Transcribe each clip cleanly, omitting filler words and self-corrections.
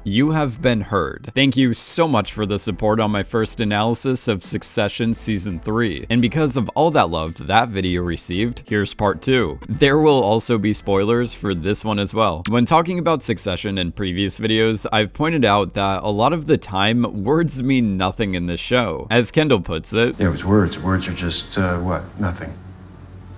You have been heard. Thank you so much for the support on my first analysis of Succession Season 3, and because of all that love that video received, here's part 2. There will also be spoilers for this one as well. When talking about Succession in previous videos, I've pointed out that a lot of the time, words mean nothing in this show. As Kendall puts it, yeah, it was words. Words are just, what? Nothing.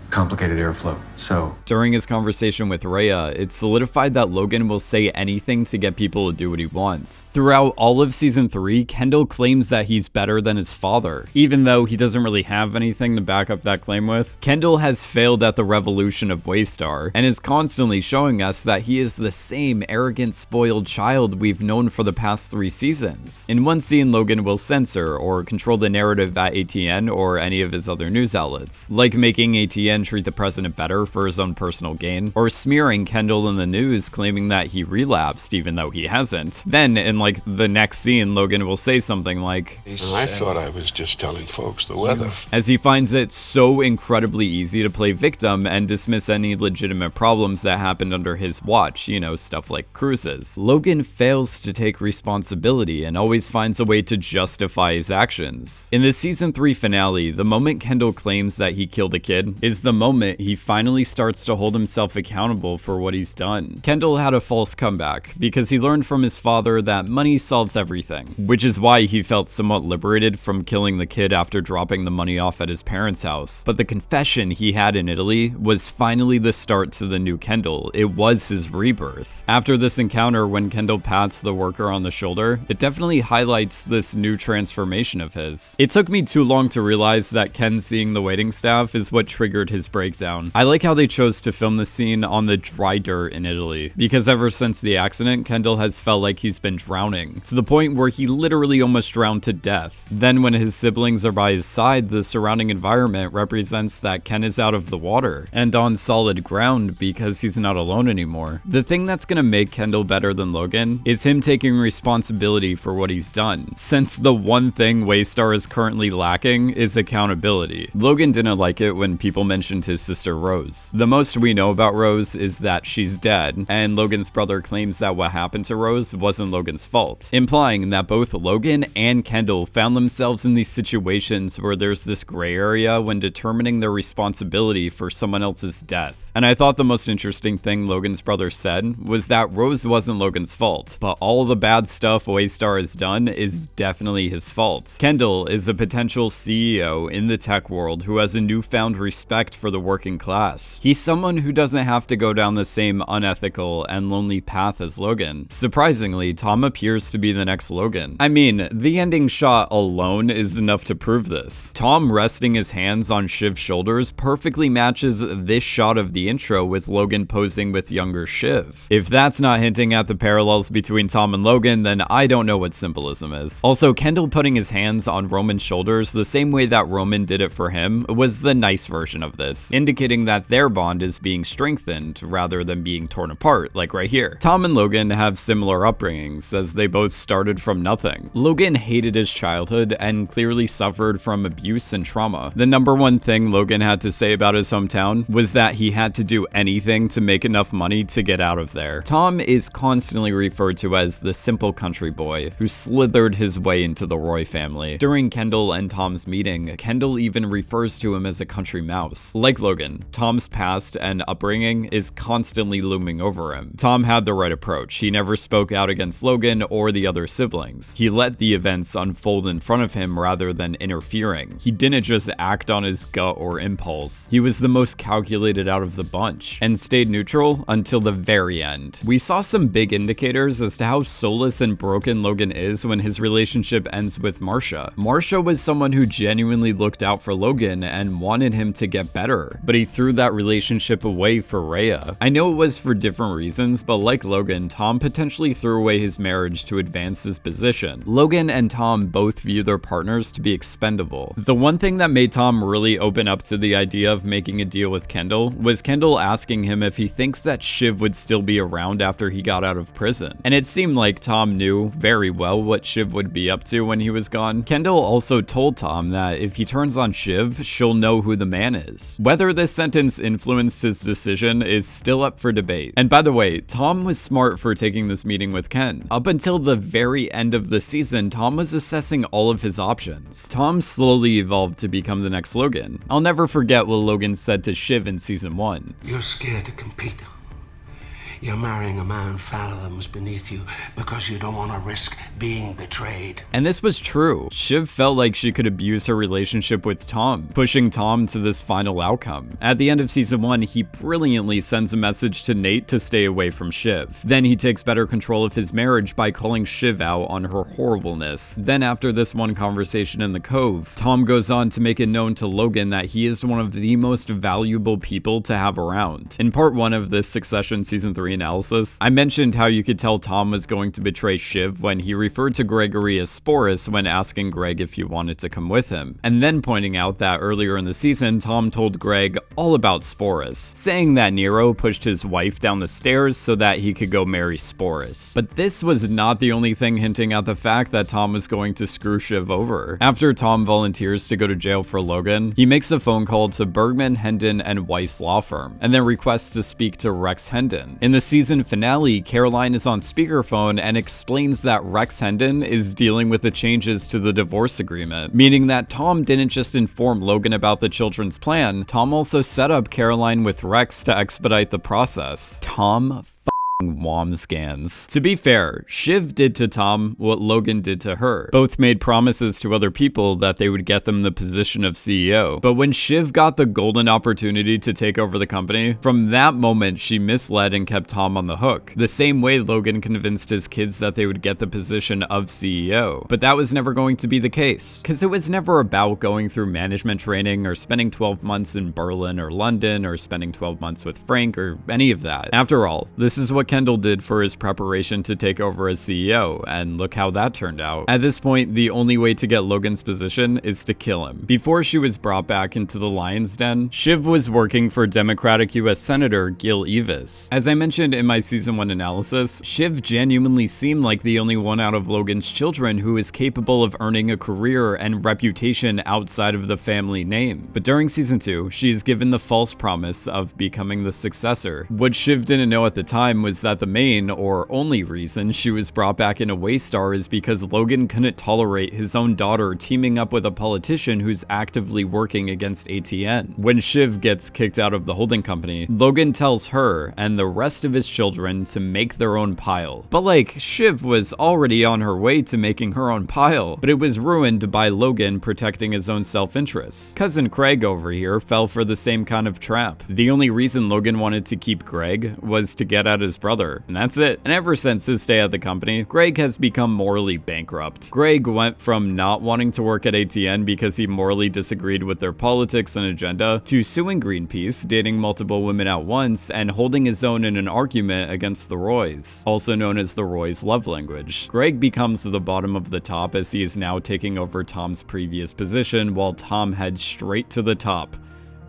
Complicated airflow. So during his conversation with Rhea, it's solidified that Logan will say anything to get people to do what he wants. Throughout all of Season 3, Kendall claims that he's better than his father. Even though he doesn't really have anything to back up that claim with, Kendall has failed at the revolution of Waystar, and is constantly showing us that he is the same arrogant, spoiled child we've known for the past 3 seasons. In one scene, Logan will censor or control the narrative at ATN or any of his other news outlets, like making ATN treat the president better for his own personal gain, or smearing Kendall in the news claiming that he relapsed even though he hasn't. Then in like the next scene, Logan will say something like, I thought I was just telling folks the weather. As he finds it so incredibly easy to play victim and dismiss any legitimate problems that happened under his watch, you know, stuff like cruises. Logan fails to take responsibility and always finds a way to justify his actions. In the Season 3 finale, the moment Kendall claims that he killed a kid is the moment he finally starts to hold himself accountable for what he's done. Kendall had a false comeback because he learned from his father that money solves everything, which is why he felt somewhat liberated from killing the kid after dropping the money off at his parents' house. But the confession he had in Italy was finally the start to the new Kendall. It was his rebirth. After this encounter, when Kendall pats the worker on the shoulder, it definitely highlights this new transformation of his. It took me too long to realize that Ken seeing the waiting staff is what triggered his breakdown. I like how they chose to film the scene on the dry dirt in Italy, because ever since the accident, Kendall has felt like he's been drowning, to the point where he literally almost drowned to death. Then when his siblings are by his side, the surrounding environment represents that Ken is out of the water and on solid ground because he's not alone anymore. The thing that's gonna make Kendall better than Logan is him taking responsibility for what he's done, since the one thing Waystar is currently lacking is accountability. Logan didn't like it when people mentioned his sister Rose. The most we know about Rose is that she's dead, and Logan's brother claims that what happened to Rose wasn't Logan's fault, implying that both Logan and Kendall found themselves in these situations where there's this gray area when determining their responsibility for someone else's death. And I thought the most interesting thing Logan's brother said was that Rose wasn't Logan's fault, but all the bad stuff Waystar has done is definitely his fault. Kendall is a potential CEO in the tech world who has a newfound respect for the working class. He's someone who doesn't have to go down the same unethical and lonely path as Logan. Surprisingly, Tom appears to be the next Logan. I mean, the ending shot alone is enough to prove this. Tom resting his hands on Shiv's shoulders perfectly matches this shot of the intro with Logan posing with younger Shiv. If that's not hinting at the parallels between Tom and Logan, then I don't know what symbolism is. Also, Kendall putting his hands on Roman's shoulders the same way that Roman did it for him was the nice version of this, indicating that their bond is being strengthened rather than being torn apart, like right here. Tom and Logan have similar upbringings, as they both started from nothing. Logan hated his childhood and clearly suffered from abuse and trauma. The number one thing Logan had to say about his hometown was that he had to do anything to make enough money to get out of there. Tom is constantly referred to as the simple country boy who slithered his way into the Roy family. During Kendall and Tom's meeting, Kendall even refers to him as a country mouse. Like Logan, Tom's past and upbringing is constantly looming over him. Tom had the right approach. He never spoke out against Logan or the other siblings. He let the events unfold in front of him rather than interfering. He didn't just act on his gut or impulse. He was the most calculated out of the bunch and stayed neutral until the very end. We saw some big indicators as to how soulless and broken Logan is when his relationship ends with Marcia. Marcia was someone who genuinely looked out for Logan and wanted him to get better, but he threw that relationship away for Rhea. I know it was for different reasons, but like Logan, Tom potentially threw away his marriage to advance his position. Logan and Tom both view their partners to be expendable. The one thing that made Tom really open up to the idea of making a deal with Kendall was Kendall asking him if he thinks that Shiv would still be around after he got out of prison. And it seemed like Tom knew very well what Shiv would be up to when he was gone. Kendall also told Tom that if he turns on Shiv, she'll know who the man is. years. Whether this sentence influenced his decision is still up for debate. And by the way, Tom was smart for taking this meeting with Ken. Up until the very end of the season, Tom was assessing all of his options. Tom slowly evolved to become the next Logan. I'll never forget what Logan said to Shiv in season 1. You're scared to compete. You're marrying a man fathoms beneath you because you don't want to risk being betrayed. And this was true. Shiv felt like she could abuse her relationship with Tom, pushing Tom to this final outcome. At the end of season 1, he brilliantly sends a message to Nate to stay away from Shiv. Then he takes better control of his marriage by calling Shiv out on her horribleness. Then after this one conversation in the Cove, Tom goes on to make it known to Logan that he is one of the most valuable people to have around. In part 1 of this Succession season 3 analysis, I mentioned how you could tell Tom was going to betray Shiv when he referred to Gregory as Sporus when asking Greg if he wanted to come with him, and then pointing out that earlier in the season, Tom told Greg all about Sporus, saying that Nero pushed his wife down the stairs so that he could go marry Sporus. But this was not the only thing hinting at the fact that Tom was going to screw Shiv over. After Tom volunteers to go to jail for Logan, he makes a phone call to Bergman, Hendon, and Weiss law firm, and then requests to speak to Rex Hendon. In the season finale, Caroline is on speakerphone and explains that Rex Hendon is dealing with the changes to the divorce agreement, meaning that Tom didn't just inform Logan about the children's plan, Tom also set up Caroline with Rex to expedite the process. Tom Womscans. To be fair, Shiv did to Tom what Logan did to her. Both made promises to other people that they would get them the position of CEO. But when Shiv got the golden opportunity to take over the company, from that moment she misled and kept Tom on the hook. The same way Logan convinced his kids that they would get the position of CEO. But that was never going to be the case, because it was never about going through management training or spending 12 months in Berlin or London or spending 12 months with Frank or any of that. After all, this is what Kendall did for his preparation to take over as CEO, and look how that turned out. At this point, the only way to get Logan's position is to kill him. Before she was brought back into the Lion's Den, Shiv was working for Democratic US Senator Gil Evis. As I mentioned in my season 1 analysis, Shiv genuinely seemed like the only one out of Logan's children who is capable of earning a career and reputation outside of the family name. But during season 2, she is given the false promise of becoming the successor. What Shiv didn't know at the time was that the main or only reason she was brought back in a Waystar is because Logan couldn't tolerate his own daughter teaming up with a politician who's actively working against ATN. When Shiv gets kicked out of the holding company, Logan tells her and the rest of his children to make their own pile. But like, Shiv was already on her way to making her own pile, but it was ruined by Logan protecting his own self-interests. Cousin Craig over here fell for the same kind of trap. The only reason Logan wanted to keep Greg was to get at his brother, and that's it. And ever since his stay at the company, Greg has become morally bankrupt. Greg went from not wanting to work at ATN because he morally disagreed with their politics and agenda, to suing Greenpeace, dating multiple women at once, and holding his own in an argument against the Roys, also known as the Roys' love language. Greg becomes the bottom of the top as he is now taking over Tom's previous position, while Tom heads straight to the top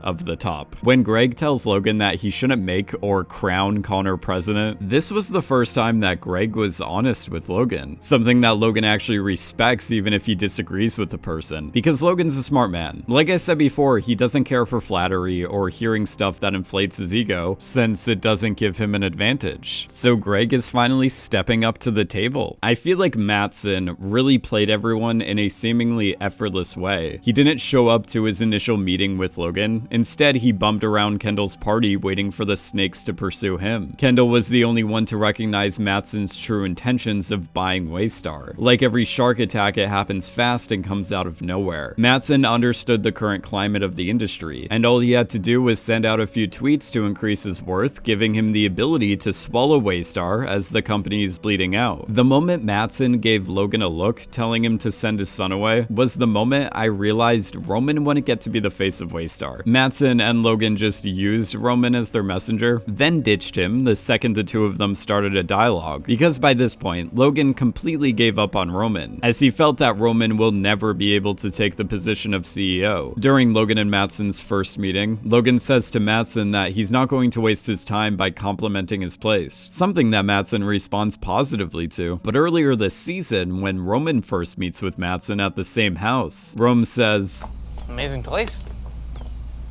of the top. When Greg tells Logan that he shouldn't make or crown Connor president, this was the first time that Greg was honest with Logan, something that Logan actually respects even if he disagrees with the person, because Logan's a smart man. Like I said before, he doesn't care for flattery or hearing stuff that inflates his ego, since it doesn't give him an advantage. So Greg is finally stepping up to the table. I feel like Matsson really played everyone in a seemingly effortless way. He didn't show up to his initial meeting with Logan. Instead, he bumped around Kendall's party waiting for the snakes to pursue him. Kendall was the only one to recognize Matsson's true intentions of buying Waystar. Like every shark attack, it happens fast and comes out of nowhere. Matsson understood the current climate of the industry, and all he had to do was send out a few tweets to increase his worth, giving him the ability to swallow Waystar as the company is bleeding out. The moment Matsson gave Logan a look, telling him to send his son away, was the moment I realized Roman wouldn't get to be the face of Waystar. Matsson and Logan just used Roman as their messenger, then ditched him the second the two of them started a dialogue, because by this point, Logan completely gave up on Roman, as he felt that Roman will never be able to take the position of CEO. During Logan and Matsson's first meeting, Logan says to Matsson that he's not going to waste his time by complimenting his place, something that Matsson responds positively to. But earlier this season, when Roman first meets with Matsson at the same house, Rome says, "Amazing place."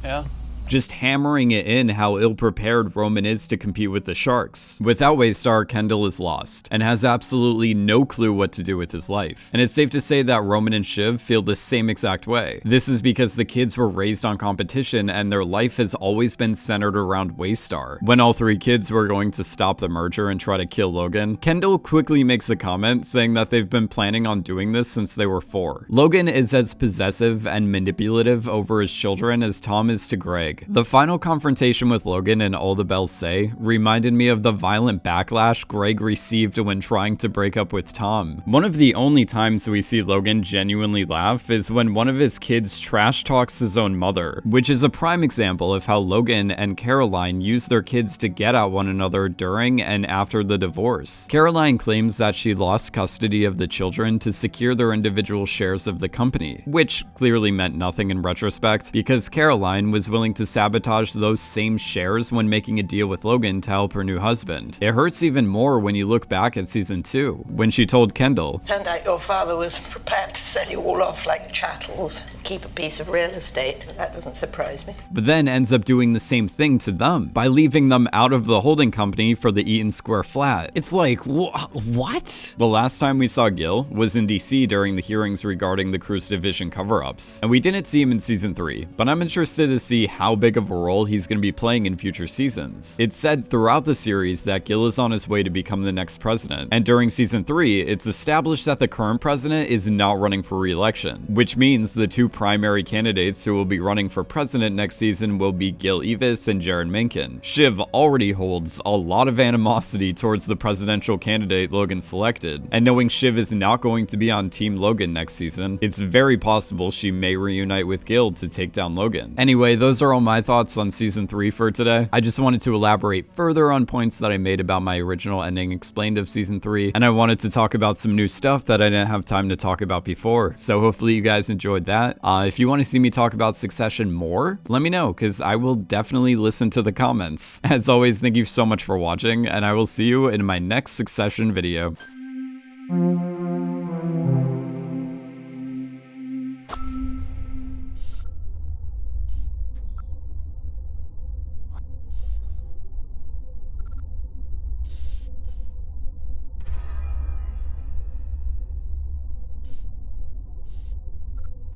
Yeah. just hammering it in how ill-prepared Roman is to compete with the Sharks. Without Waystar, Kendall is lost and has absolutely no clue what to do with his life. And it's safe to say that Roman and Shiv feel the same exact way. This is because the kids were raised on competition and their life has always been centered around Waystar. When all three kids were going to stop the merger and try to kill Logan, Kendall quickly makes a comment saying that they've been planning on doing this since they were 4. Logan is as possessive and manipulative over his children as Tom is to Greg. The final confrontation with Logan in All the Bells Say reminded me of the violent backlash Greg received when trying to break up with Tom. One of the only times we see Logan genuinely laugh is when one of his kids trash talks his own mother, which is a prime example of how Logan and Caroline use their kids to get at one another during and after the divorce. Caroline claims that she lost custody of the children to secure their individual shares of the company, which clearly meant nothing in retrospect because Caroline was willing to sabotage those same shares when making a deal with Logan to help her new husband. It hurts even more when you look back at season 2, when she told Kendall, "Turned out your father was prepared to sell you all off like chattels, keep a piece of real estate. That doesn't surprise me." But then ends up doing the same thing to them by leaving them out of the holding company for the Eaton Square flat. It's like, what? The last time we saw Gil was in DC during the hearings regarding the Cruise Division cover-ups, and we didn't see him in season 3, but I'm interested to see how big of a role he's going to be playing in future seasons. It's said throughout the series that Gil is on his way to become the next president, and during season 3, it's established that the current president is not running for re-election, which means the 2 primary candidates who will be running for president next season will be Gil Evis and Jared Mencken. Shiv already holds a lot of animosity towards the presidential candidate Logan selected, and knowing Shiv is not going to be on Team Logan next season, it's very possible she may reunite with Gil to take down Logan. Anyway, those are all my thoughts on season 3 for today. I just wanted to elaborate further on points that I made about my original ending explained of season 3, and I wanted to talk about some new stuff that I didn't have time to talk about before, so hopefully you guys enjoyed that. If you want to see me talk about Succession more, let me know, because I will definitely listen to the comments. As always, thank you so much for watching, and I will see you in my next Succession video.